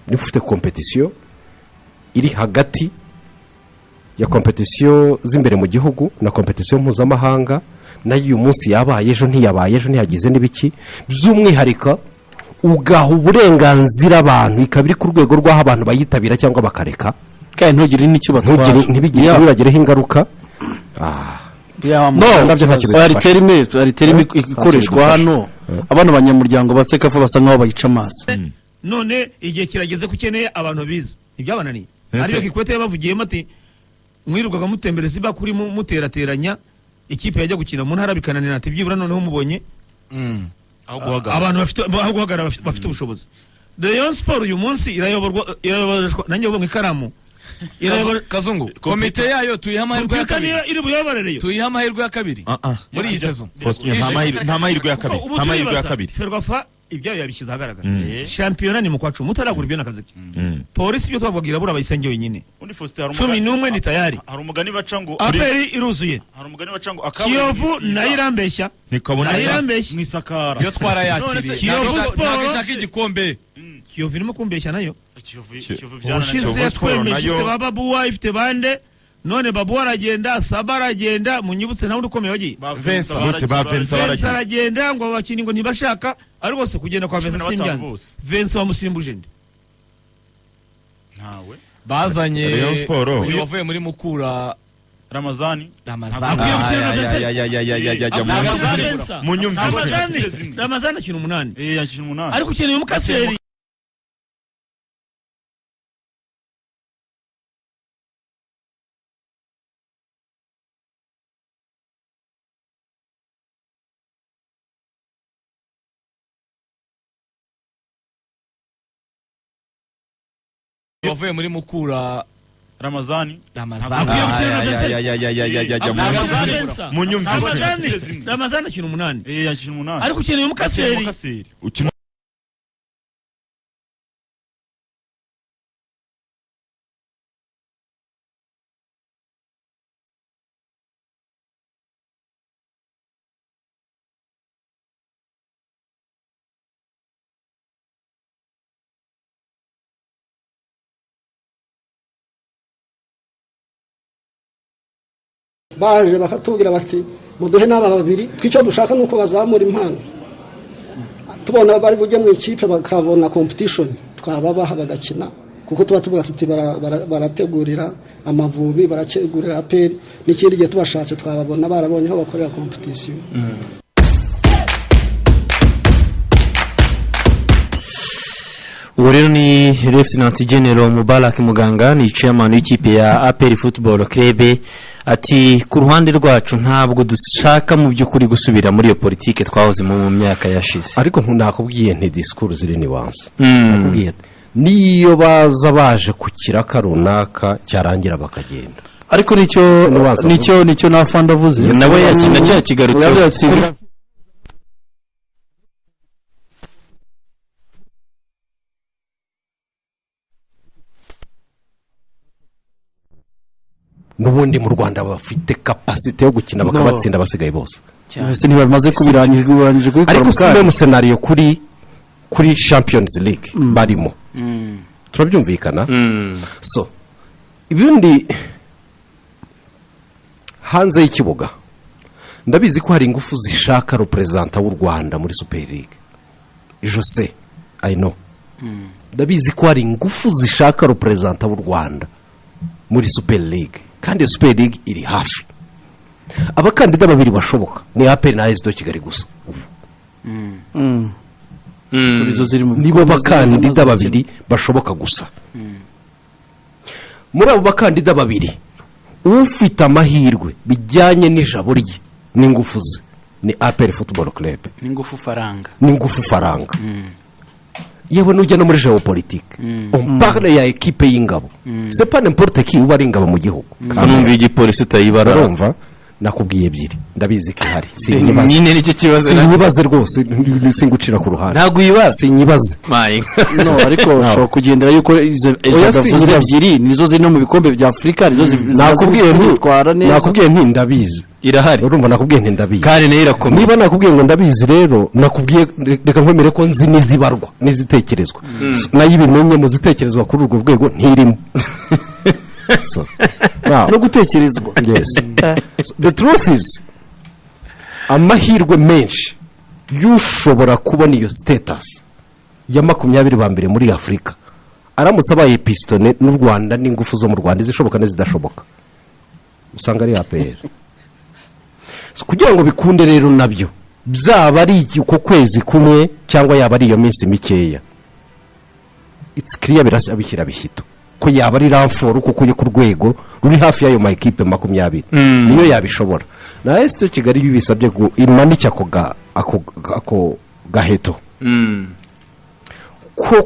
niba ufite competition iri hagati ya competition z'imbere mu gihugu na competition mpuzamahanga, nayo uyu munsi yabaye ejo ntiyabaye, ejo ntiyagize n'ibiki, by'umwihariko ugaha uburenganzira abantu ikaba iri ku rwego rw'aho abantu bayitabira cyangwa bakareka, kandi ntugire n'icyo batwara, ntibigireho ingaruka. ari terime ikoreshwa hano, abana banyamuryango ba Cecafa basa nkaho bayica amazi. None igihe kirageze kukeneye abantu biza ibyabananiye, ariyo Kikwete yabavugiyemo ati mwirukaga mutembereza iba kuri muterateranya ikipe yajya gukina mu ntara bikananira, ati byibura noneho mubonye abantu aho guhagarara bafite ubushobozi. Rayon Sport uyu munsi irayoborwa nanjye ubwo ikaramu Kazungu, komite yayo tuyiha amahirwe ya kabiri. Iri buyoborereyo Tuyiha amahirwe ya kabiri muri iyi season. Nta mahirwe ya kabiri. Nta mahirwe ya kabiri. Ferwafa ibyayo yabishyize ahagaragara. Championnat ni mu kwa 10 mutaragura ibyo nakaziki. Polisi byo twavuga irabura bayisenge wenyine. 11 ni tayari. Hari umugani baca ngo aperi iruzuye. Hari umugani baca ngo Kiyovu nayirambeshya. Nayirambeshya mwisakara. Yo twarayakiriye. Kiyovu Sport igikombe. Kiyovu irimo kumbeshya nayo. Kiyovu byananiye. Ifite bababuwa, ifite bande, none babuwa aragenda, Saba aragenda, munyibutse nawe ukomeye wagiye. Vincent aragenda ngo abakini ngo ntibashaka, ari rwose kugenda kwa Vincent Simyanzi. Vincent wamusimbuje nde? Ntawe. Bazanye Rayon Sport yavuye muri Mukura Ramazani. Ramazani akina 8. Yakina 8. Ariko ukeneye umukaseri. yavuye muri Mukura Ramazani. Ramazani akina 8. Yakina 8. Ariko ukeneye umukaseri. baje bakatubwira bati muduhe n'aba babiri, twicyo dushaka nuko bazamura impano, tubona bari bujye mu ikipe bakabona competition twababaha bagakina, kuko tuba tuvuga tuti barategurira Amavubi, barategurira aperi, n'ikindi gihe tubashatse twababona barabonye aho bakorera competition. Ubu rero ni Lieutenant General Mubarak Muganga, ni chairman w'ikipe ya APR Football Club, ati ku ruhande rwacu ntabwo dushaka mu by'ukuri gusubira muri iyo politike twahoze mu myaka yashize. Ariko nakubwiye nti discours ziri nuance. Nakubwiye niyo baza baje ku kiraka runaka cyarangira bakagenda. Ariko nicyo nafanda avuze nawe yakina cya kigarutse. Nubundi mu Rwanda bafite capacity yo gukina bakabatsinda basigaye bose. Ese ntibamaze kubirangije kuri ariko mu scenario kuri Champions League barimo. Turabyumvikana. So ibindi hanze y'ikibuga ndabizi ko hari ingufu zishaka representa w'u Rwanda muri Super League. Je sais, I know. Ndabizi ko hari ingufu zishaka representa w'u Rwanda muri Super League, kandi Super League iri hafi. Abakandida babiri bashoboka ni APR na AS Kigali gusa. Nibo bakandida babiri bashoboka gusa. Muri abo bakandida babiri ufite amahirwe bijyanye n'ijabo rye n'ingufu ze ni APR Football Club. N'ingufu faranga. Yewe nujya no muri géopolitique. On parle ya equipe y'ingabo. C'est pas n'importe qui uba ari ingabo mu gihugu. Kanumva igipolisi utayibara urumva nakubwiye ebyiri ndabizi ko ihari. Nyine nicyo kibazo. Sinyibaze rwose singucira ku ruhande. Ntago yibaza. Sinyibaze. No ariko ushobora kugendera yuko izo ebyiri nizo ziri no mu bikombe bya Afrika nizo nakubwiye nti ndabizi. irahari urumva nakubwiye nti ndabizi kandi nayo irakomeye. niba nakubwiye ngo ndabizi rero nakubwiye reka nkwemere ko nzi n'izibarwa n'izitekerezwa nayo ibimenye mu zitekerezwa kuri urwo rwego ntirimo no gutekerezwa. yes the truth is amahirwe menshi y'ushobora kubona iyo status ya 20 ba mbere muri Afurika aramutse abaye pistone n'u Rwanda n'ingufu zo mu Rwanda izishoboka n'izidashoboka usanga ari APR kugira ngo bikunde rero nabyo byaba ari uko kwezi kumwe cyangwa yaba ari iyo minsi mikeya it's clear birasabikira bihito ko yaba ari ramforo kuko yo ku rwego ruri hafi y'ayo ma equipe 20 niyo yabishobora na Esto Kigali bibisabye ngo imanike ako gaheto ko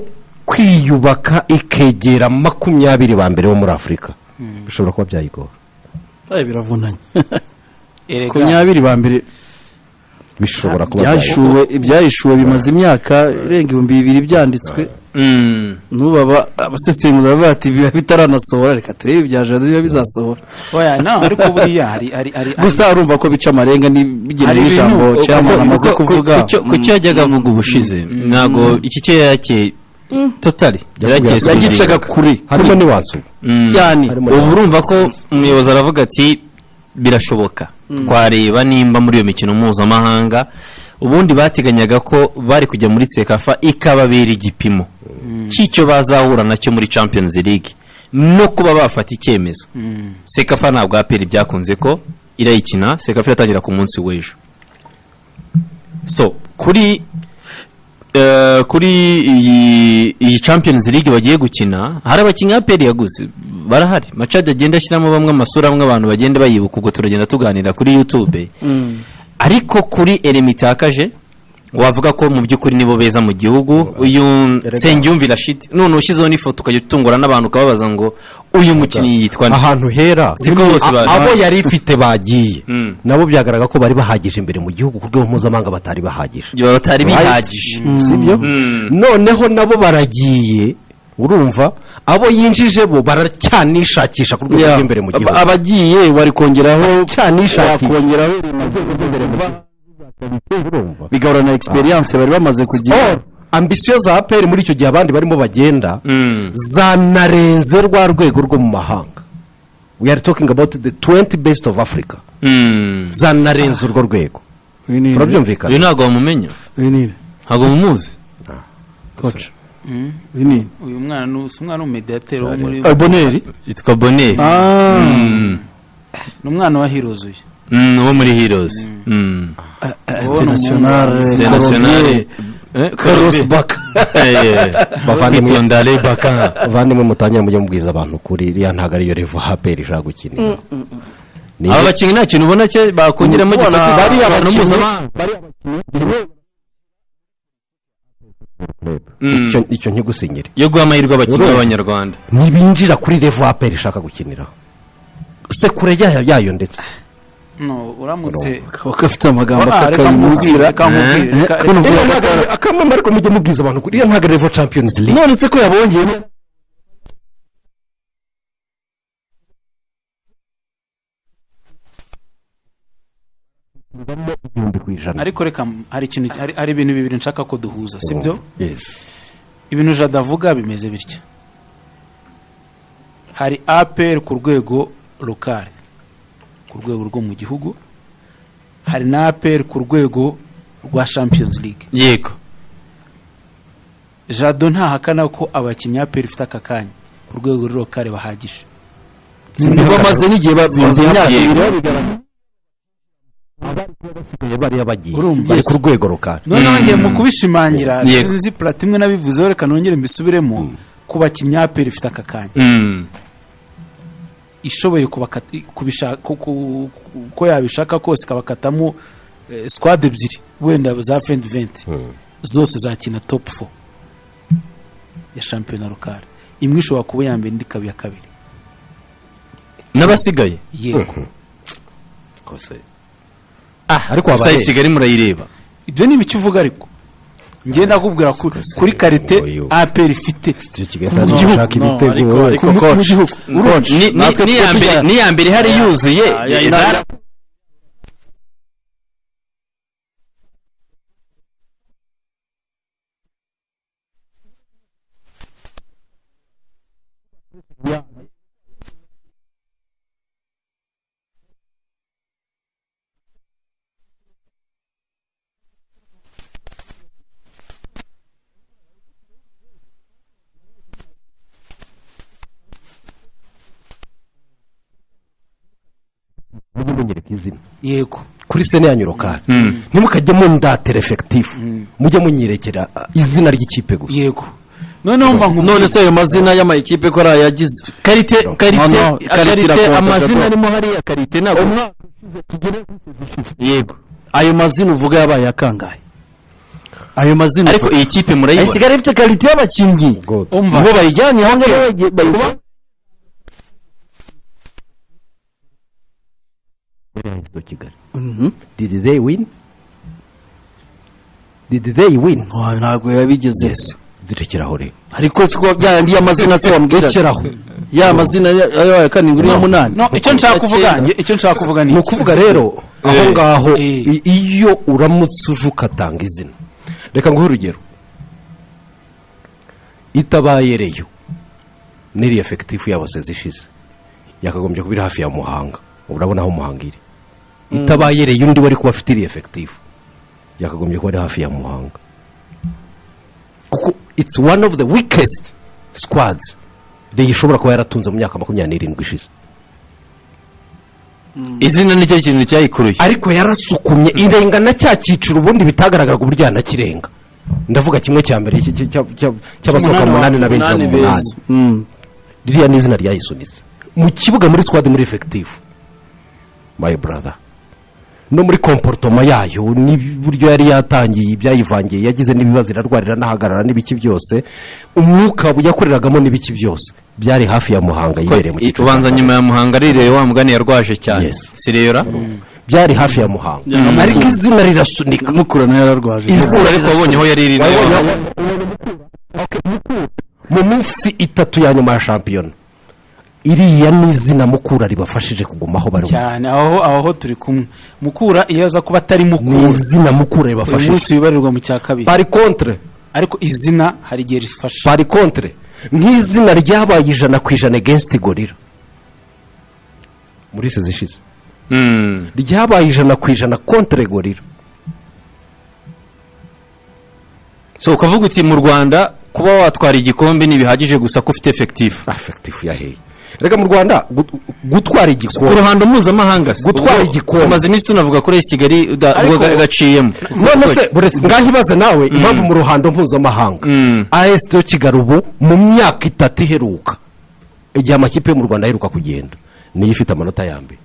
kwiyubaka ikegera 20 ba mbere bo muri Afurika bishobora kuba byayigora biravunanye 20 ba mbere bishobora kuba ibyayishuwe bimaze imyaka irenga 2000 byanditswe nubaba abasesenguzi bavuga ati biba bitaranasohora reka turebe ibyaje biba bizasohora oya no ariko buriya hari gusa urumva ko bica amarenga nibigena n'ijambo cyangwa amaze kuvuga ku cyo yajyaga avuga ubushize ntago iki cyo yake totally yagicaga kuri harimo niwansu cyane ubu urumva ko umuyobozi aravuga ati birashoboka twareba nimba muri iyo mikino mpuzamahanga ubundi bateganyaga ko bari kujya muri Cecafa ikababera igipimo cy'icyo bazahura nacyo muri Champions League no kuba bafata icyemezo. Cecafa ntabwo APR byakunze ko irayikina, Cecafa iratangira ku munsi w'ejo. So kuri iyi Champions League bagiye gukina hari abakinnyi APR yaguze barahari Machad agenda ashyiramo bamwe amasura amwe abantu bagenda bayibuka ubwo turagenda tuganira kuri YouTube ariko kuri Eremitakaje wavuga ko mu by'ukuri nibo beza mu gihugu uyu Sengyumvira shit none ushyizeho n'ifoto ukajya utungura n'abantu kababaza ngo uyu mukinnyi yitwa ahantu hera siko bose abo yari ifite bagiye nabo byagaraga ko bari bahagije imbere mu gihugu ku rwego mpuzamahanga batari bahagije sibyo noneho nabo baragiye urumva abo yinjije bo baracyanishakisha ku rwego rw'imbere mu gihugu abagiye bari kongeraho cyanishakira bigahorana experience bari bamaze kugira ambitious za APR muri icyo gihe abandi barimo bagenda zanarenze rwa rwego rwo mu mahanga. We are talking about the 20 best of Africa zanarenze urwo rwego turabyumvikana uyu ntago bamumenya ntago mumuzi coach uyu mwana w'umediateur wo muri Boneri yitwa Boneri n'umwana wa Heroes uyu wo muri Heroes international Carlos Baka bavandimwe Baka bavandimwe mutangira mujye mubwiza abantu kuri iriya ntago ariyo revo APR ishaka gukinira aba bakinnyi nta kintu ubona cye bakongeramo gifata bari abantu mpuzamahanga icyo nkigusinyire yo guha amahirwe abakinnyi b'abanyarwanda ntibinjira kuri revo APR ishaka gukinira se kure yayo ndetse no uramutse bakafite amagambo akakayimuzira akamwe ariko mujye mubwiza abantu kuri ntago revo Champions League none se ko yabongeye ariko reka hari ibintu bibiri nshaka ko duhuza sibyo yes ibintu jadavuga bimeze bityo hari APR ku rwego lokale ku rwego rwo mu gihugu hari na APR ku rwego rwa Champions League yego Jado ntahakana ko abakinnyi APR ifite aka kanya ku rwego lokale bahagije bamaze n'igihe bamaze imyaka bari yabagiye bari ku rwego lokale noneho ngiye mu kubishimangira sinzi platimwe nabivuzeho reka nongere mbisubiremo ku bakinnyi APR ifite aka kanya ishoboye ko yabishaka kose kabakatamo squad ebyiri wenda za 2020 zose zakina top 4 ya championnat local imwe ishobora kuba ya mbere indi ikaba iya kabiri n'abasigaye yego kose ariko abaye Kigali murayireba ibyo ni ibiki uvuga ariko ngiye ndakubwira kuri karite APR ifite mu gihugu ni ya mbere hari yuzuye mujye munyereka izina yego kuri sene yanyu lokale ntimukajye mundatera efekitifu mujye munyerekera izina ry'ikipe gusa yego noneho mva none se ayo mazina y'amayikipe ko ari ayagize karite irakonta amazina Gabon. arimo hariya karite ntabwo yego ayo mazina uvuga yabaye akangahe ayo mazina ariko iyi kipe murayibona isigara ifite karite y'abakinnyi umva bo bayijyanye aho ngaho bayishyira Kigali did they win ntabwo yabigeze zirekeraho rero ariko siko byandi y'amazina se wambwira rekeraho ya mazina ya karindwi n'iya munani no icyo nshaka kuvuga ni ukuvuga rero aho ngaho Eh. iyo uramutse uje ugatanga izina reka nguhe urugero itabaye reyo n'iri efekitifu yabo se zishize yakagombye kuba iri hafi ya Muhanga urabona aho Muhanga iri itabaye reyo undi wari kuba afite iri efekitifu yakagombye kuba ari hafi ya Muhanga kuko it's one of the weakest squads reyo ishobora kuba yaratunze mu myaka 27 ishize izina nicyo kintu cyayikuruye ariko yarasukumye irenga na cya cyiciro ubundi bitagaragaraga uburyo yanakirenga ndavuga kimwe cya mbere cy'abasohoka mu 8 na benshi mu 8 ririya ni izina ryayisunitse mu kibuga muri squad muri effective my brother no muri comportement yayo n'uburyo yari yatangiye ibyayivangiye yagize n'ibibazo irarwarira nahagarara n'ibiki byose umwuka yakoreragamo n'ibiki byose byari hafi ya Muhanga yibereye mu cyiciro ubanza nyuma ya Muhanga rireye wa mugani yarwaje cyane Yes. sireyora byari hafi ya Muhanga ariko izina rirasunika mukura nayo yararwaje izina ariko wabonye aho yari iri nayo mu minsi 3 ya nyuma ya shampiyona iriya ni izina Mukura ribafashije kuguma aho bari cyane aho turi kumwe Mukura iyo aza kuba atari ni Mukura izina Mukura uyu ribafashije munsi wibarirwa mu cya kabiri pari contre ariko izina hari igihe rifasha pari contre nk'izina ryabaye 100% against gorira muri se zishize ryabaye 100% contre gorira so ukavuga uti mu Rwanda kuba watwara igikombe ntibihagije gusa ko ufite effective ya hey rega mu Rwanda gutwara ku igikombe ruhando mpuzamahanga Gutwara igikombe. tumaze iminsi tunavuga kuri Kigali gaciyemo none se buretse ngahibaze nawe impamvu mu ruhando mpuzamahanga AS yo Kigali ubu mu myaka 3 iheruka igihe amakipe yo mu Rwanda aheruka kugenda niyo ifite amanota ya mbere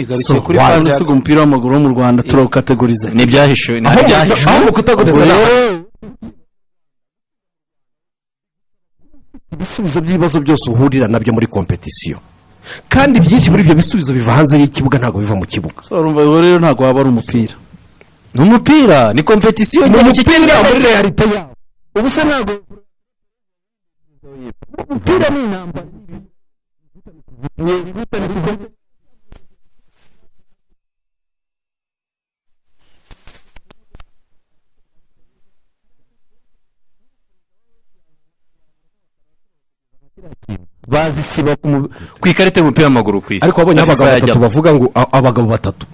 igarukiye kuri why? faze usiga umupira w'amaguru wo mu Rwanda turawukategoriza ntibyahishwe aho kutaguriza ibisubizo by'ibibazo byose uhurira nabyo muri kompetisiyo kandi byinshi muri ibyo bisubizo biva hanze y'ikibuga ntabwo biva mu kibuga urumva rero ntabwo waba ari umupira ni umupira ni kompetisiyo ni umupira muri realite yawo ubu se ntabwo umupira ni intambara bazisiba ku ikarita y'umupira w'amaguru ku isi ariko wabonye abagabo batatu bavuga ngo abagabo batatu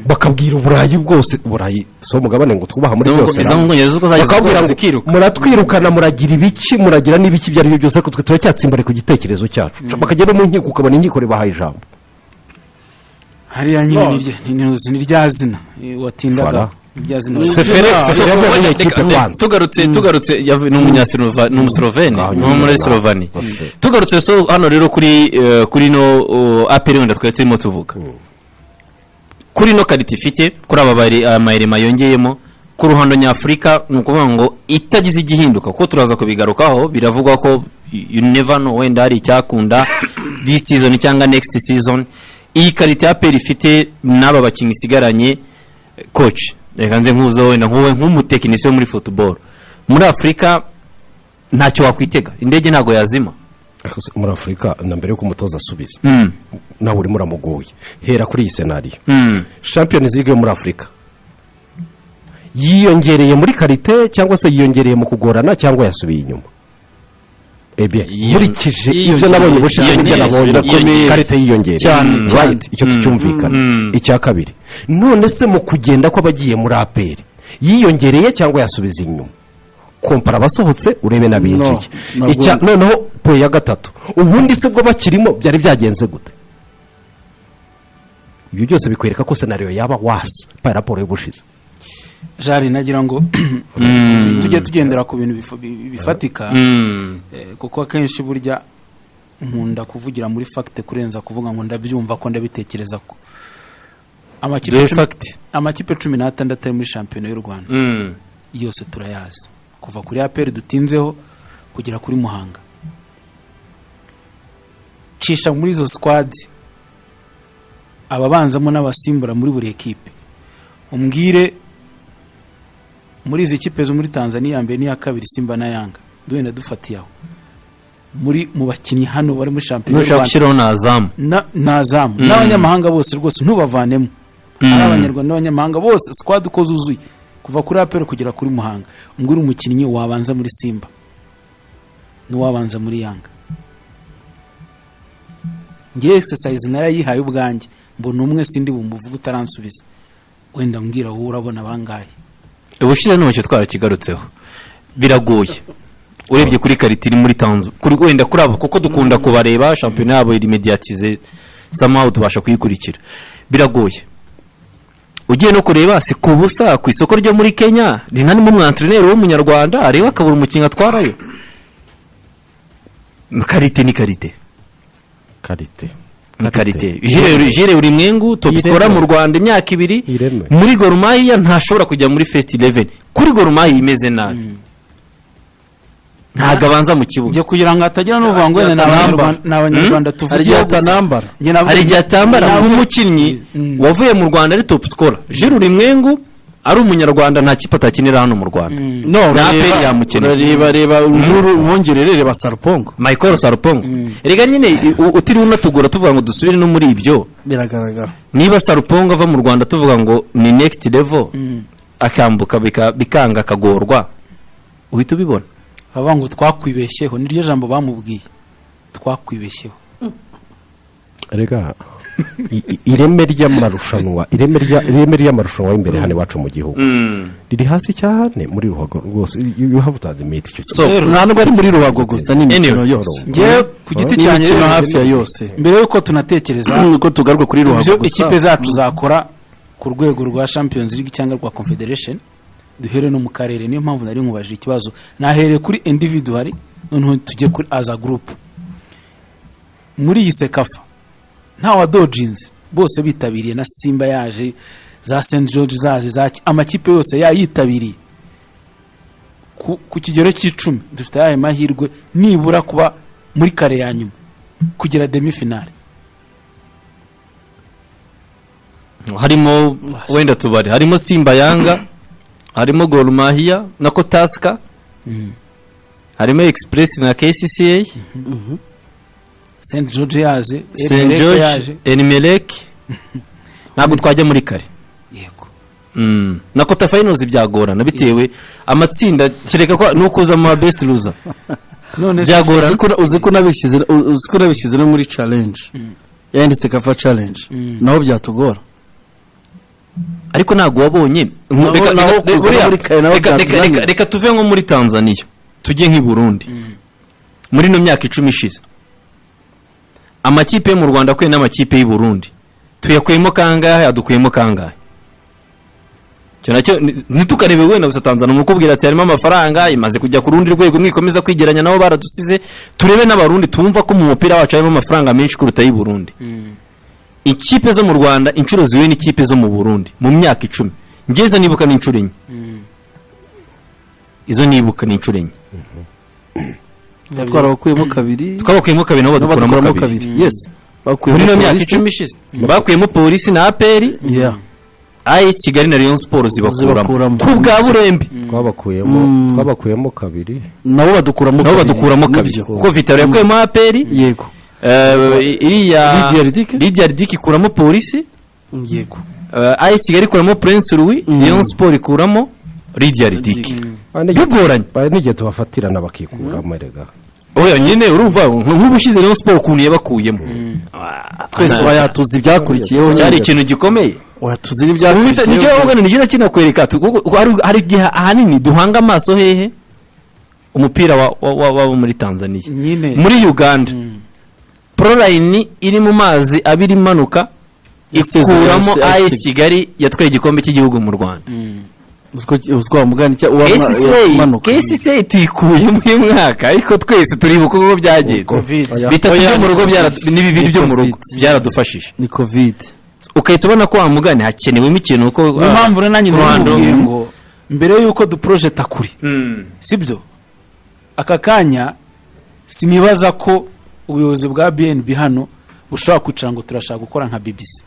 bakabwira uburayi bwose uburayi so mugabane ngo twubaha muri byose bakabwira ngo muratwirukana muragira ibiki muragira n'ibiki byari byo byose ariko twe turacyatsimbare ku gitekerezo cyacu bakagera mu nkiko ukabona inkiko ribahaye ijambo hariya nyine ni rya zina watindaga tugarutse ni umunyasiloveni ni muri Sloveni tugarutse so hano rero kuri no aperi wenda twari turimo tuvuga kuri no karita ifite kuri aba amayirema yongeyemo ku ruhando nyafurika ni ukuvuga ngo itagize igihinduka kuko turaza kubigarukaho biravugwa ko you never know wenda hari icyakunda this season cyangwa next season iyi karita ya aperi ifite n'aba bakinnyi isigaranye coach reka nze nkuzo wenda nk'umutekinisiye muri football muri Afurika ntacyo wakwitega indege ntago yazima muri Afurika na mbere yuko umutoza asubiza nawe urimo uramugoye hera kuri iyi scenario Champions League yo muri Afurika yiyongereye muri karite cyangwa se yiyongereye mu kugorana cyangwa yasubiye inyuma nkurikije ibyo nabonye ubushize ibyo nabonye karite yiyongereye right icyo tucyumvikana icya kabiri none se mu kugenda kw'abagiye muri aperi yiyongereye cyangwa yasubiza inyuma kompara abasohotse urebe n'abinjiye noneho po ya gatatu ubundi se bwo bakirimo byari byagenze gute ibyo byose bikwereka ko senariyo yaba wasi pa raporo y'ubushize. jari nagira ngo tujye tugendera ku bintu bifatika kuko akenshi burya nkunda kuvugira muri fagite kurenza kuvuga ngo ndabyumva ko ndabitekereza ko amakipe 16 ari muri shampiyona y'u Rwanda yose turayazi kuva kuri APR dutinzeho kugera kuri Muhanga. Cisha muri izo squad ababanzamo n'abasimbura muri buri ekipe, umbwire muri izi kipe zo muri Tanzania mbere n'iya kabiri Simba na Yanga duhenda dufatiyaho mu bakinnyi hano bari muri shampiyona n'azamu n'abanyamahanga bose rwose ntubavanemo ari abanyarwanda n'abanyamahanga bose squad uko zuzuye kuva kuri APR kugera kuri Muhanga, umbwire umukinnyi wabanza muri Simba n'uwabanza muri Yanga. Ngiye exercise narayihaye ubwanjye mbona umwe sindi bumuvuga utaransubiza, wenda mbwira wowe urabona bangaye. Ubushize n'umucyo twarakigarutseho biragoye urebye kuri karitiri muri Tanzania kuri wenda kurabo kuko dukunda kubareba shampiyona yabo iri mediatize somehow tubasha kuyikurikira, biragoye ugiye no kureba si kubusa ku isoko ryo muri Kenya rinani mu mwantreneri w'umunyarwanda areba akabura umukinga atwarayo. Karite ni karite Jire uri mwengu top scorer mu Rwanda imyaka 2 muri Gor Mahia ntashobora kujya muri first 11 kuri Gor Mahia imeze nabi ntagabanza mu kibuga je kugira ngo atagira n'uvuga ngo n'abanyarwanda tuvugiye atanambara hari gihe atambara nk'umukinnyi wavuye mu Rwanda ari top scorer. Jire uri mwengu ari umunyarwanda nta kipe atakinira hano mu Rwanda no reba mwongerere Sarpongo Michael Sarpongo erega nyine utiriwe unatugura tuvuga ngo dusubire no muri ibyo biragaragara. Niba Sarpongo ava mu Rwanda tuvuga ngo ni next level akambuka bikanga kagorwa uhita ubibona baba ngo twakwibeshyeho niryo jambo bamubwiye twakwibeshyeho. Erega ireme ry'amarushanwa imbere hano iwacu mu gihugu riri hasi cyane muri Ruhago rwose you have to admit icyo. So ntabwo ari muri Ruhago gusa n'imikino yose ngiye ku giti cyanjye hafi ya yose mbere yuko tunatekereza uko tugaruka kuri Ruhago gusa ikipe zacu zakora ku rwego rwa Champions League cyangwa rwa Confederation duhere no mu karere. Niyo mpamvu nari nkubajije ikibazo nahereye kuri individual noneho tujye kuri as a group. Muri iyi Cecafa nta wa dojinzi bose bitabiriye na Simba yaje za St George zaje amakipe yose yayitabiriye ku kigero cy'10 dufite ayo mahirwe nibura kuba muri kare ya nyuma kugera demi finale. Harimo wenda tubari harimo Simba Yanga harimo Gor Mahia na Kotaska harimo Express na KCCA St George yaje St George Emelec ntabwo twajya muri kare yego na kota finals byagorana bitewe amatsinda kereka ko nukuza mu best loser none byagorana uzi ko nabishyize no muri challenge yanditse Cecafa challenge naho byatugora ariko ntabwo wabonye reka tuve nko muri Tanzania tujye nk'i Burundi muri no myaka 10 ishize amakipe mu Rwanda kwe n'amakipe y'u Burundi tuyakuyemo kangahe adukuyemo kangahe cyo nacyo nitukarebe wenda gusa Tanzania mu kubwira ati harimo amafaranga imaze kujya ku rundi rwego mwikomeza kwigeranya nabo baradusize turebe n'abarundi tumva ko mu mupira wacu harimo amafaranga menshi kuruta y'u Burundi. Ikipe zo mu Rwanda inshuro ziwe n'ikipe zo mu Burundi mu myaka 10 ngeze nibuka n'inshuro enye izo nibuka n'inshuro enye twabakuyemo kabiri nabo badukuramo kabiri. Yes muri no myaka 10 ishize bakuyemo polisi na APR ayi Kigali na Rayon Sports zibakuramo ku bwa burembe twabakuyemo kabiri nabo badukuramo kabiri kuko Vitaro yakuyemo APR yego iriya Lydia Ridiki kuramo polisi yego ayi Kigali kuramo Prince Louis Rayon Sports ikuramo Lydia Ridiki bigoranye n'igihe tubafatirana bakikuramo erega oya nyine urumva nk'ubushize Rayon Sports kuntu yabakuyemo twese bayatuzi ibyakurikiyeho cyari ikintu gikomeye watuzi ibyakurikiyeho nicyo wabona nigenda kinakwereka hari igihe ahanini duhanga amaso hehe umupira wa muri Tanzania muri Uganda Proline iri mu mazi abiri manuka ikuramo AS Kigali yatwaye igikombe cy'igihugu mu Rwanda. uzwa mugani cya KCCA tuyikuye mu mwaka ariko twese turi uko byagenze bitatu byo mu rugo ni bibiri byo mu rugo byaradufashije ni covid ukahita ubona ko wamugane hakenewemo ikintu uko impamvu nanjye n'ubundi ngo mbere yuko duprojecta kuri sibyo aka kanya sinibaza ko ubuyobozi bwa BNB hano bushobora kwicara ngo turashaka gukora nka BBC.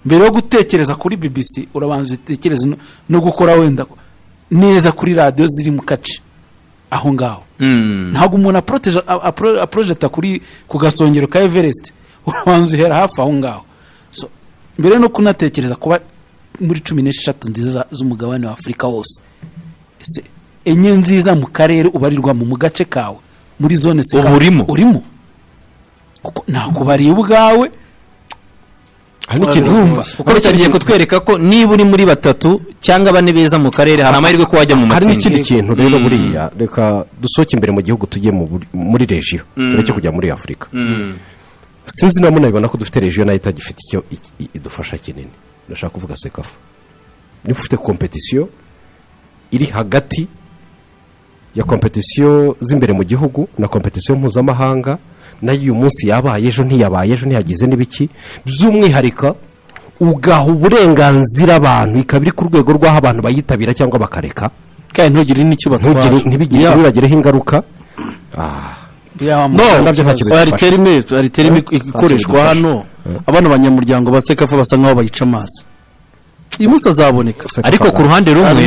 Mbere yo gutekereza kuri BBC urabanza utekereza no gukora wenda neza kuri radio ziri mu kace aho ngaho. Ntabwo umuntu projecta kuri ku gasongero ka Everest urabanza uhera hafi aho ngaho. So mbere no kunatekereza kuba muri 16 nziza z'umugabane wa Afrika wose. Ese enye nziza mu karere ubarirwa mu gace kawe muri zone se urimo kuko nakubariye ubwawe hari n'ikintu rumba kuko cyagiye kutwereka ko niba uri muri batatu cyangwa bane beza mu karere hari amahirwe ko wajya mu matsinda. Hari n'ikindi kintu rero buriya reka dusohoke imbere mu gihugu tujye muri region tureke kujya muri Afrika. Sinzi na munabibona ko dufite region nayo itagifite icyo idufasha kinini. Ndashaka kuvuga Cecafa niba ufite competition iri hagati ya competition z'imbere mu gihugu na competition mpuzamahanga nayo uyu munsi yabaye ejo ntiyabaye ejo ntiyagize n'ibiki by'umwiharika ugaha uburenganzira abantu ikabiri ku rwego rw'aho abantu bayitabira cyangwa bakareka kandi ntugire n'icyo batwara ntibigire bibagireho ingaruka. ari terime ikoreshwa hano abana banyamuryango ba Cecafa basa nkaho bayica amazi uyu munsi azaboneka ariko ku ruhande rumwe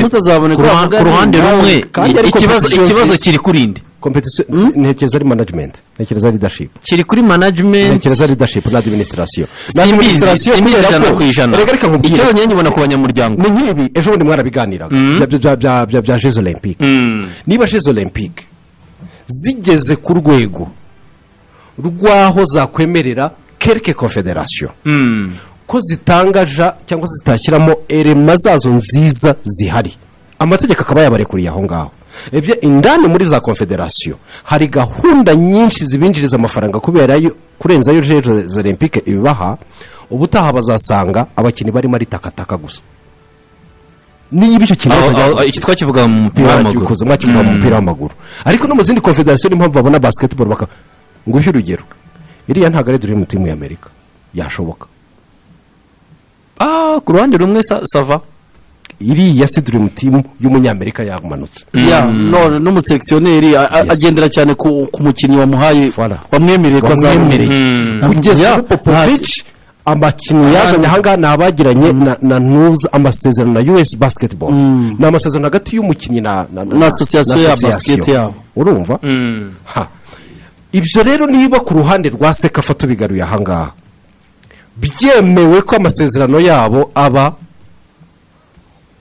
ikibazo kiri kurinde competition ntekereza ari management ntekereza ari leadership kiri kuri management ntekereza leadership na administration reka nkubwire icyo nyine ubona ku banyamuryango ni nkibi ejo bundi mwarabiganiraga bya Jeux Olympiques niba Jeux Olympiques zigeze ku rwego rwaho zakwemerera quelque confederation ko zitangaja cyangwa zitashyiramo elema zazo nziza zihari amategeko akaba yabarekuriye aho ngaho ebye indani muri za confederation hari gahunda nyinshi zibinjiriza amafaranga kubera kurenza yo Jeux Olympiques ibibaha ubutaha bazasanga abakinnyi barimo ari takataka gusa niba icyo kintu iki twakivuga mu mupira w'amaguru ariko no mu zindi confederation impamvu babona basketball baka nguhe urugero iriya ntago ari dream team ya Amerika yashoboka ku ruhande rumwe sava iriya si dream team y'umunyamerika yamanutse no mu selectionnaire agendera cyane ku mukinnyi wamuhaye wamwemereye ko azamwemereye kugeza Popovich abakinnyi yazanye ahangaha nabagiranye na nuza amasezerano na US basketball na amasezerano hagati y'umukinnyi na association ya basket yabo urumva ibyo rero niba ku ruhande rwa Cecafa tubigaruye ahangaha byemewe ko amasezerano yabo aba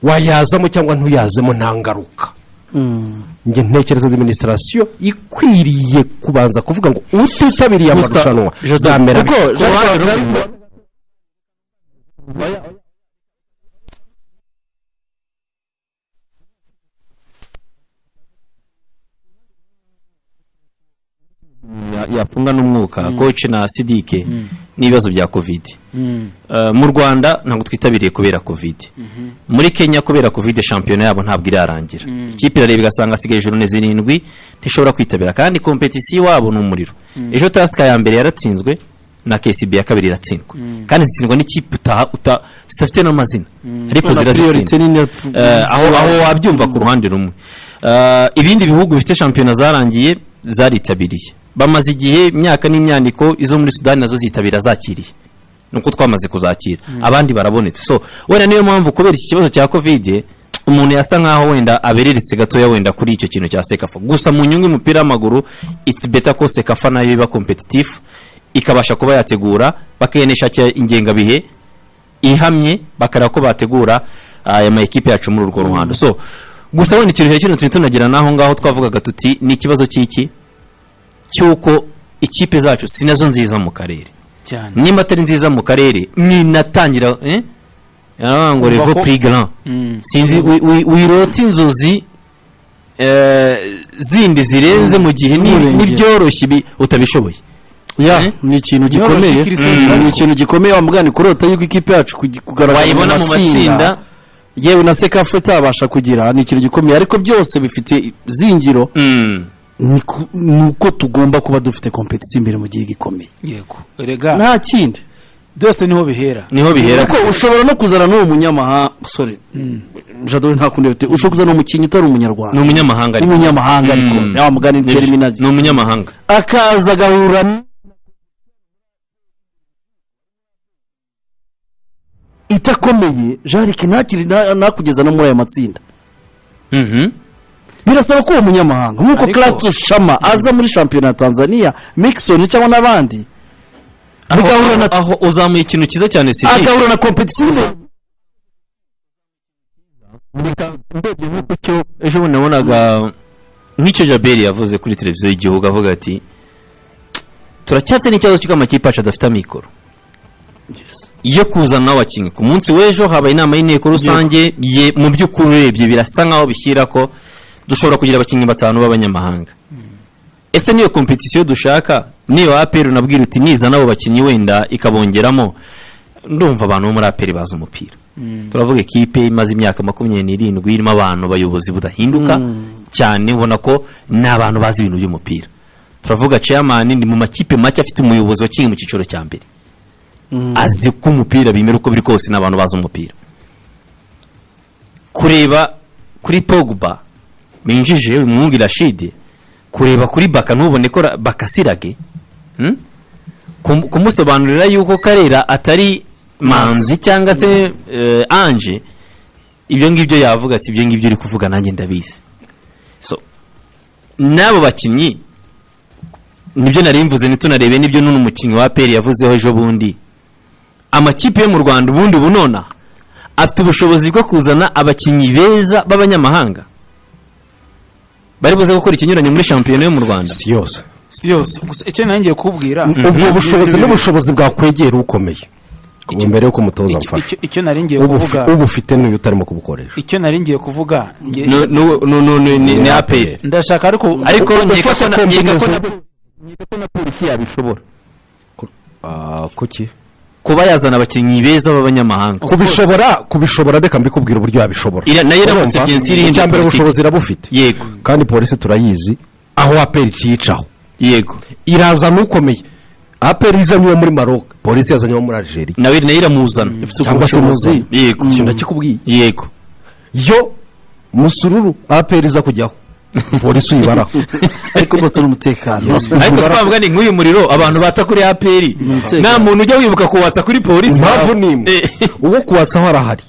wayazamo cyangwa ntuyazemo nta ngaruka njye ntekereza administration ikwiriye kubanza kuvuga ngo utitabiriye amarushanwa zamera yafunga n'umwuka coach na Sidike n'ibibazo bya covid mu Rwanda ntabwo twitabiriye kubera covid muri Kenya kubera covid championnat yabo ntabwo irarangira ikipe irareba igasanga asigaye journée zirindwi ntishobora kwitabira kandi competition wabo n'umuriro ejo taska ya mbere yaratsinzwe na KCB ya kabiri iratsindwa kandi zitsindwa n'ikipe zitafite n'amazina ariko zirazitsinda aho wabyumva ku ruhande rumwe ibindi bihugu bifite championnat zarangiye zaritabiriye bamaze igihe imyaka n'imyaniko izo muri Sudani nazo zitabira zakiriye nuko twamaze kuzakira abandi barabonetse so wenda niyo mpamvu kubera iki kibazo cya covid umuntu yasa nkaho wenda abereretse gatoya wenda kuri icyo kintu cya Cecafa gusa mu nyungu y'umupira w'amaguru it's better ko Cecafa nayo iba competitive ikabasha kuba yategura bakenesha ingengabihe ihamye bakara ko bategura aya ma equipe yacu muri urwo ruhando so gusa wenda ikintu cy'intu tunagira naho ngaho twavugaga tuti ni ikibazo cy'iki cyuko ikipe zacu sinazo nziza mu karere cyane nimba atari nziza mu karere ninatangira ngo revo plus grand sinzi wirota inzozi zindi zirenze mu gihe n'ibyoroshye utabishoboye ni ikintu gikomeye ni ikintu gikomeye wa mugani kurota yuko ikipe yacu kugaragara wayibona mu matsinda yewe na Cecafa itabasha kugira ni ikintu gikomeye ariko byose bifite zingiro nuko tugomba kuba dufite competition imbere mu gihe gikomeye yego erega nta kindi byose niho bihera kuko ushobora no kuzana n'uwo munyamahanga sorry jadore nta kundi ushobora kuzana umukinnyi utari umunyarwanda ni umunyamahanga ariko ya mugani terminazi ni umunyamahanga akaza gahura itakomeye jarike ntakiri nakugeza no muri aya matsinda birasaba ko uwo munyamahanga nk'uko Klatus Shama aza muri shampiyona ya Tanzania Mixon cyangwa n'abandi aho uzamuye ikintu cyiza cyane Sidi agahura na competition ejo bundi nabonaga nk'icyo Jaberi yavuze kuri televiziyo y'igihugu avuga ati turacyafite n'ikibazo cy'uko amakipe yacu adafite amikoro iyo kuzana abakinnyi ku munsi w'ejo habaye inama y'inteko rusange mu by'ukuri urebye birasa nkaho bishyira ko dushobora kugira abakinnyi 5 b'abanyamahanga ese niyo competition dushaka niyo APR unabwira uti nizana abo bakinnyi wenda ikabongeramo ndumva abantu bo muri APR baza umupira turavuga ekipe imaze imyaka 27 irimo abantu bayobozi budahinduka cyane ubona ko n'abantu bazi ibintu by'umupira turavuga chairman ndi mu makipe make afite umuyobozi wakinye mu cicoro cya mbere azi ko umupira bimera uko biri kose n'abantu baza umupira kureba kuri Pogba minjije umwungi Rashid kureba kuri Baka ntubone ko Bakasirage kumusobanurira yuko Karera atari manzi cyangwa se Ange ibyo ngibyo yavuga ati ibyo ngibyo uri kuvuga nanjye ndabizi so nabo bakinnyi nibyo narimvuze nitunarebe nibyo none umukinnyi wa APR yavuzeho ejo bundi amakipe yo mu Rwanda ubundi bunona afite ubushobozi bwo kuzana abakinnyi beza b'abanyamahanga bari buze gukora ikinyuranye muri shampiyona yo mu Rwanda si yose gusa icyo nangiye kubwira ubwo bushobozi n'ubushobozi bwakwegera ukomeye mbere yo kumutoza mfasha icyo naringiye kuvuga ubu ufite n'uyu utarimo kubukoresha icyo naringiye kuvuga ni APR ndashaka ariko nkeka ko na polisi yabishobora kuki kuba yazana abakinnyi beza b'abanyamahanga kubishobora reka mbikubwira uburyo yabishobora nayo iramutse byensiri icyambere ubushobozi irabufite yego kandi polisi turayizi aho APR iciyicaho yego iraza n'ukomeye APR izanye uwo muri Maroc polisi yazanye uwo muri Algeria nawe iramuzana cyangwa se muzi yego icyo ndakikubwiye yego yo musururu APR iza kujyaho polisi uyibaraho ariko bose n'umutekano ariko twavuga ni nk'uyu muriro abantu batsa kuri APR nta muntu ujya wibuka kuwatsa kuri polisi impamvu nimwe uwo kuwatsaho arahari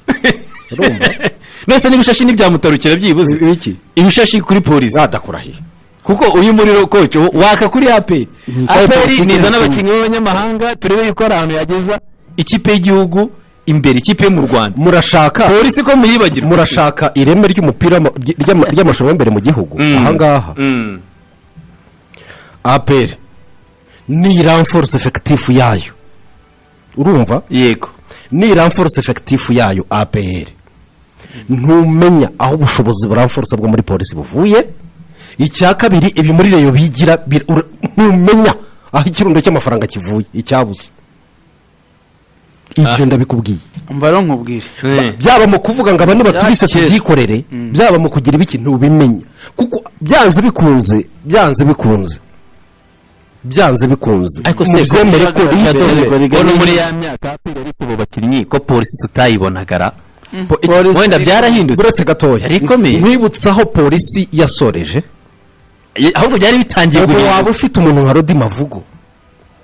nese n'ibishashi n'ibyamutarukira byibuze iki ibishashi kuri polisi adakurahiye kuko uyu muriro coach waka kuri APR nizana abakinnyi b'abanyamahanga turebe yuko ari ahantu yageza ikipe y'igihugu imbere ikipe mu Rwanda murashaka polisi ko muyibagira murashaka ireme ry'umupira ry'amashuri imbere mu gihugu ahangaha APR ni renforce effectif yayo urumva yego ni renforce effectif yayo APR ntumenya aho ubushobozi buranforce bwo muri polisi buvuye icya kabiri ibi muri Rayon bigira ntumenya aho ikirundo cy'amafaranga kivuye icyabuze ibyo ndabikubwiye mbaro nkubwire byaba mu kuvuga ngo abantu batubise tubyikorere byaba mu kugira ibiki ntubimenya kuko byanze bikunze ariko se byemere ko no muri ya myaka ariko bo bakinnyi ko polisi tutayibonagara wenda byarahindutse uretse gatoya rikomeye mwibutsaho polisi yasoreje ahubwo byari bitangiye kugira waba ufite umuntu nka Rodi Mavugo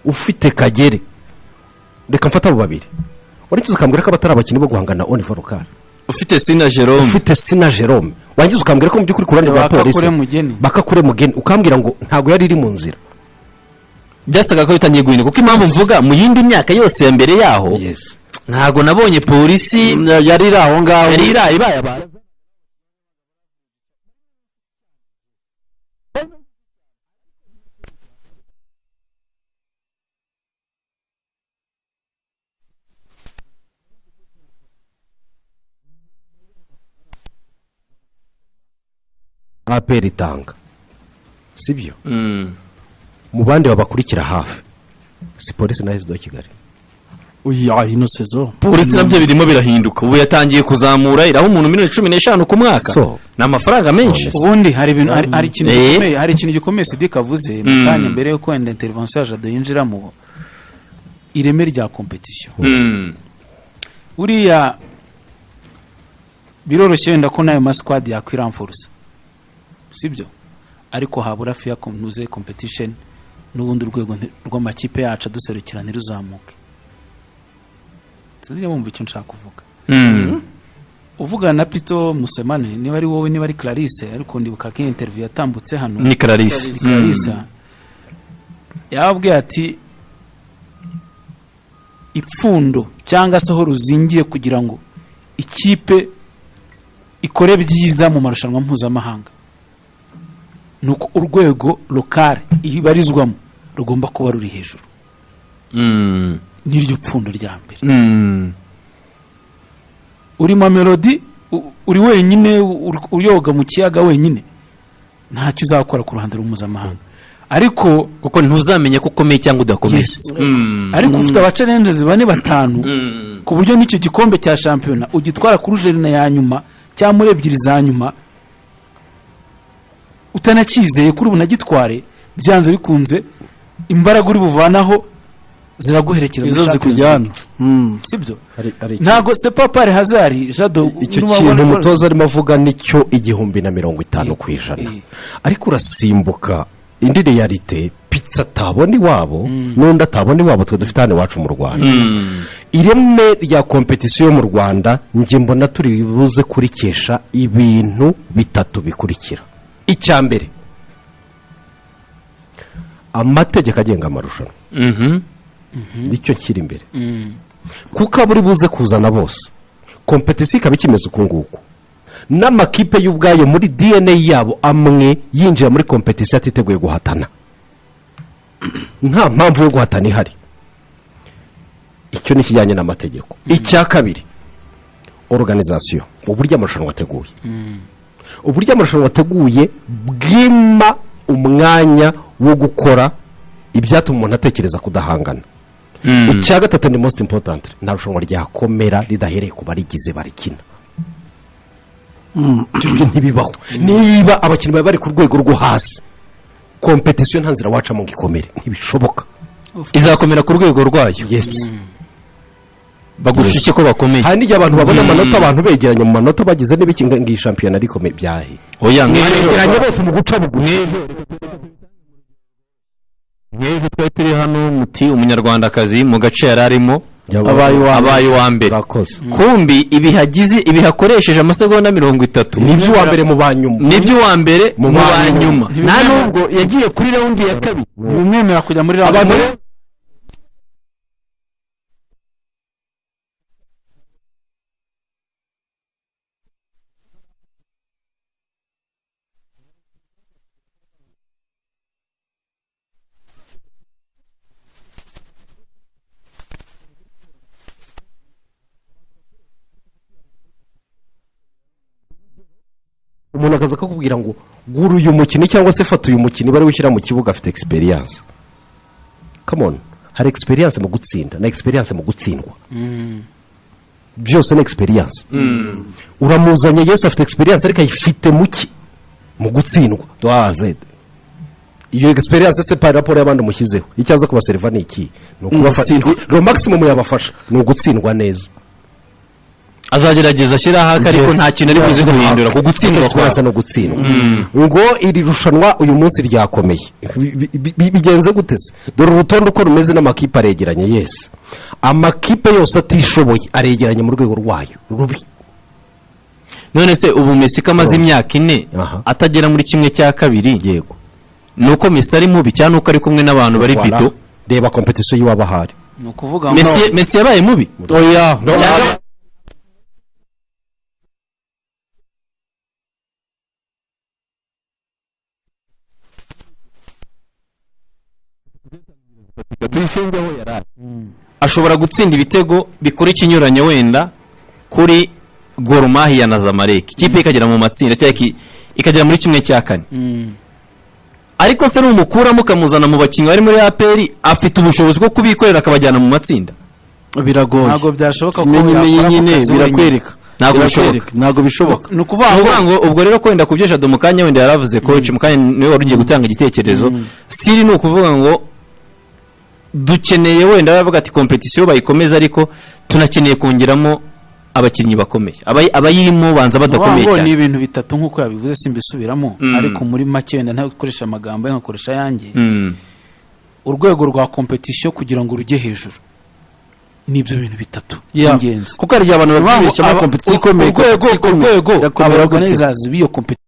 ufite Kagere reka mfata abo babiri warikiza ukambwira ko abatari abakinnyi bo guhangana on vocal ufite Sina Jerome wangiza ukambwira ko mu by'ukuri kurani rwa polisi bakakure mugeni ukambwira ngo ntago yari iri mu nzira byasaga ko bitangiye guhinduka kuko impamvu mvuga mu yindi myaka yose ya mbere yaho ntago nabonye polisi yari iri aho ngaho yari iri ibaye abantu APR itanga sibyo mu bandi babakurikira hafi si polisi na hesido Kigali. Oya ino sezo polisi nabyo birimo birahinduka ubu yatangiye kuzamura iraho umuntu 15 ku mwaka So. ni amafaranga menshi ubundi hari ibintu hari ikintu gikomeye hari ikintu gikomeye Sidik avuze mu kanya mbere yo kwenda intervention ya Jado yinjiramo ireme rya competition uriya biroroshye wenda ko nayo masquad yakwiramforce sibyo ariko habura fiya komnuze competition n'ubundi urwego rw'amakipe yacu duserukira ntiruzamuke sinzi bumva icyo nshaka kuvuga uvuga na Pito Musemane niba ari wowe niba ari Clarisse ariko ndibuka ko interview yatambutse hano ni Clarisse yababwiye ati ipfundo cyangwa se aho ruzingiye kugira ngo ikipe ikore byiza mu marushanwa mpuzamahanga nuko urwego lokale ibarizwamo rugomba kuba ruri hejuru n'iryo pfundo rya mbere uri Mamelodi uri wenyine uyoga mu kiyaga wenyine ntacyo uzakora ku ruhande rw'umuzamahanga ariko kuko ntuzamenye ko ukomeye cyangwa udakomeye ariko ufite abacalenges bane batanu ku buryo n'icyo gikombe cya shampiyona ugitwara kuri jerina ya nyuma cyangwa muri ebyiri za nyuma utanakizeye kuri bunagitware byanze bikunze imbaraga uri buvanaho ziraguherekeza izo zikujyana sibyo ntago se papare hazari Jado icyo kintu umutoza arimo avuga nicyo 150%. Ariko urasimbuka indi realite pizza tabona iwabo n'undi atabona iwabo twe dufite hano iwacu mu Rwanda. Ireme rya competition mu Rwanda nge mbona turi buze kurikesha ibintu bitatu bikurikira. Icya mbere amategeko agenga amarushanwa nicyo kiri imbere kuko aburi buze kuzana bose competition ikaba ikimeze uko nguko n'amakipe y'ubwayo muri DNA yabo amwe yinjira muri competition atiteguye guhatana nta mpamvu yo guhatana ihari. Icyo ni kijyanye n'amategeko. Icya kabiri organisation uburyo amarushanwa ateguye uburyo amarushanwa ateguye bwima umwanya wo gukora ibyatuma umuntu atekereza kudahangana. Icya gatatu ni most important nta rushanwa ryakomera ridahereye ku barigize barikina. Ibyo ntibibaho niba abakinnyi bari ku rwego rwo hasi competition ntanzira waca mu gikomere ntibishoboka. Izakomera ku rwego rwayo. Yes. Bagushike ko bakomeye. Hari n'igihe abantu babona amanota abantu begeranye mu manota bagize n'ibikinga ngi shampiyona ariko byahe. Oya mwegeranye bose mu guca bugufi. Nyeje twetiri hano muti umunyarwandakazi mu gace yararimo abaye wa mbere. Kumbi ibihakoresheje amasegonda 30 nibyo wa mbere mu banyuma. Nibyo wa mbere mu banyuma. Nta nubwo yagiye kuri round ya kabiri. Bimwemera kujya muri round. Umuntu akaza akakubwira ngo gura uyu mukino cyangwa se fata uyu mukino bari wishyira mu kibuga afite experience. Come on, hari experience mu gutsinda na experience mu gutsindwa. Byose na experience. Uramuzanye Yesu afite experience ariko ayifite muki mu gutsindwa. Doaze. Iyo experience se par rapport y'abandi mushyizeho. Icyaza kubaserva ni iki? No kubafasha. Ro maximum yabafasha ni ugutsindwa neza. Azagerageza ashyira haka ariko nta kintu ari buze guhindura ku gutsindwa kwa no gutsindwa. Ngo iri rushanwa uyu munsi ryakomeye. Bigenze gutese. Dore urutondo uko rumeze n'amakipe aregeranye. Yes. Amakipe yose atishoboye aregeranye mu rwego rwayo. Rubi. None se ubu Messi kamaze imyaka 4 atagera muri kimwe cya kabiri. Yego. Nuko Messi ari mubi cyane uko ari kumwe n'abantu bari Pito. Reba competition yiwa bahari. No kuvuga Messi yabaye mubi. Oya. Ashobora gutsinda ibitego bikora ikinyuranye wenda kuri Gor Mahia na Zamalek. Ikipe ikagera mu matsinda cyangwa ikagera muri kimwe cya kane. ariko se n'umukuramo ukamuzana mu bakinnyi bari muri APR afite ubushobozi bwo kubikorera akabajyana mu matsinda biragoye ntabwo byashoboka ko kimenyimenyi nyine birakwereka ntabwo bishoboka ni ukuvuga ngo ubwo rero kwenda kubyesha mu kanya wenda yaravuze coach mu kanya niwe wari ugiye gutanga igitekerezo still ni ukuvuga ngo dukeneye wenda bavuga ati competition bayikomeza ariko tunakeneye kongeramo abakinnyi bakomeye abayirimo banza badakomeye cyane ni ibintu bitatu nkuko yabivuze simbisubiramo ariko muri make wenda nta gukoresha amagambo nkakoresha yanjye urwego rwa competition kugira ngo rujye hejuru nibyo bintu bitatu by'ingenzi kuko hari abantu babibeshya ama competition ikomeye urwego abaorganizers biyo competition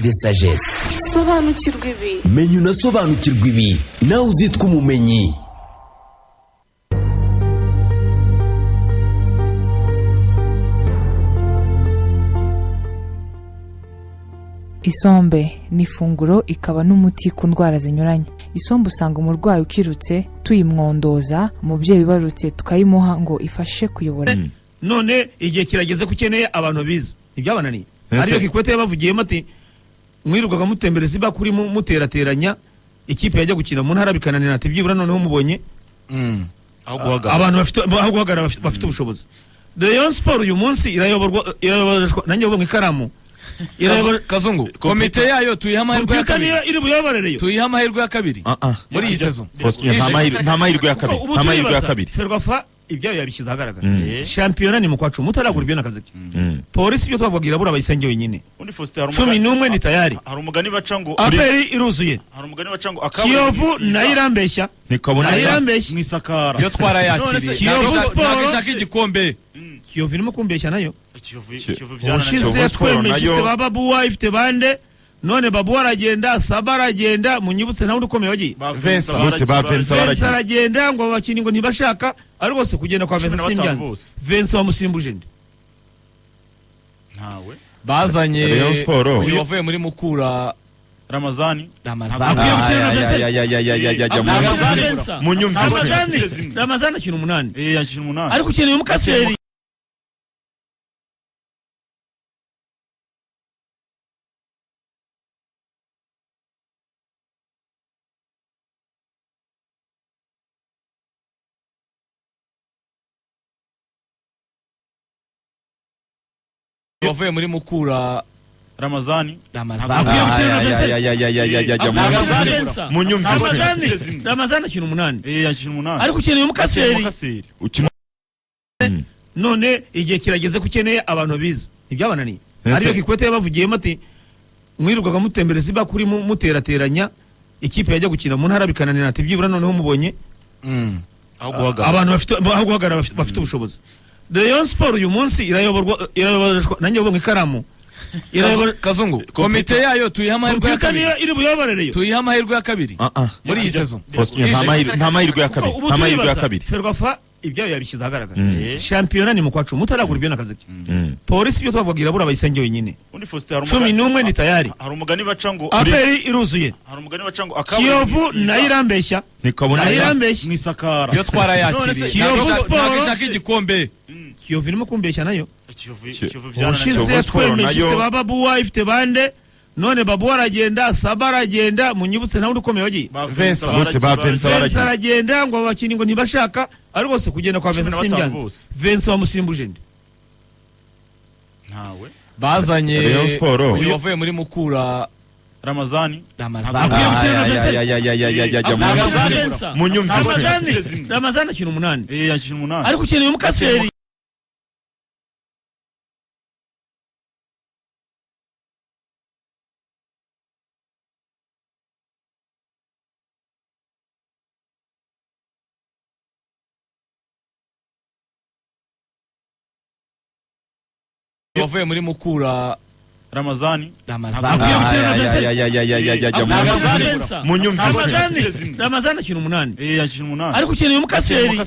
de sagesse. Sobanukirwa ibi. Menya unasobanukirwa ibi nawe uzitwa umumenyi. Isombe ni ifunguro ikaba n'umuti ku ndwara zinyuranye. Isombe usanga umurwayi ukirutse tuyimwondoza, umubyeyi ubarutse tukayimuha ngo ifashe kuyobora. None igihe kirageze ko ukeneye abantu biza ntibyabananiye. Ariyo Kikwete yabavugiyemo ati mwirugaga mutembereza iba kuri muterateranya ikipe yajya gukina mu ntara bikananira ati byibura noneho mubonye abantu aho guhagarara bafite ubushobozi. Rayon Sport uyu munsi irayoborwa nanjye ubwo ikaramu Kazungu komite yayo tuyiha amahirwe ya kabiri iri buyoborereyo tuyiha amahirwe ya kabiri muri iyi season nta mahirwe ya kabiri nta mahirwe ya kabiri Ferwafa ibyo yabishyize ahagaragara shampiyona ni mu kwa 10 mutaragura ibyo nakaze polisi byo twavuga irabura bayisenge wenyine 11 ni tayari hari umugani baca ngo aperi iruzuye hari umugani baca ngo Kiyovu nayirambeshya nikabona mwisakara byo twarayakiriye nagishaka igikombe Kiyovu irimo kumbeshya nayo Kiyovu byananiye ushize twemeshe babuwa ifite bande none babu aragenda Saba aragenda munyibutse nawe ukomeye wagiye Vincent bose ba Vincent aragenda ngo abakini ngo ntibashaka ari rwose kugenda kwa Vincent Simbianze Vincent wamusimbuje nde ntawe bazanye Rayon Sport uyu wavuye muri Mukura Ramazani Ramazani akina 8 yakina 8 ariko ukeneye umukaseri wavuye muri Mukura Ramazani Ramazani akina 8 yakina 8 ariko ukeneye umukaseri none igihe kirageze ko ukeneye abantu biza ntibyabananiye ariyo Kikwete yabavugiyemo ati mwirugaga mutembereza iba kuri muterateranya ikipe yajya gukina mu ntara bikananira ati byibura noneho mubonye abantu aho guhagarara bafite ubushobozi. Rayon Sport uyu munsi irayoborwa nanjye ubwo ikaramu Kazungu komite yayo tuyiha amahirwe ya kabiri iri buyoborereyo tuyiha amahirwe ya kabiri muri iyi season nta mahirwe ya kabiri nta mahirwe ya kabiri Ferwafa ibyo yabishyize ahagaragara shampiyona ni mu kwa 10 mutaragura ibyo nakaze polisi byo twavuga irabura bayisenge wenyine 11 ni tayari hari umugani baca ngo aperi iruzuye hari umugani baca ngo Kiyovu nayirambeshya mwisakara byo twarayakiriye nagishaka igikombe Kiyovu irimo kumbeshya nayo Kiyovu byananiye ushize twemeshe ifite babuwa ifite bande none babu aragenda Saba aragenda munyibutse nawe ukomeye wagiye Vincent bose ba Vincent Vincent baragiye aragenda ngo abakinnyi ngo ntibashaka ariko se kugenda kwa Vincent 15 Simbianzi bose. Vincent wamusimbuje nde ntawe bazanye Rayon Sport. uyu wavuye muri Mukura Ramazani Ramazani Ramazani akina 8 yakina 8 ariko ukeneye umukaseri wavuye muri Mukura Ramazani Ramazani akina 8 yakina 8 ariko ukeneye umukaseri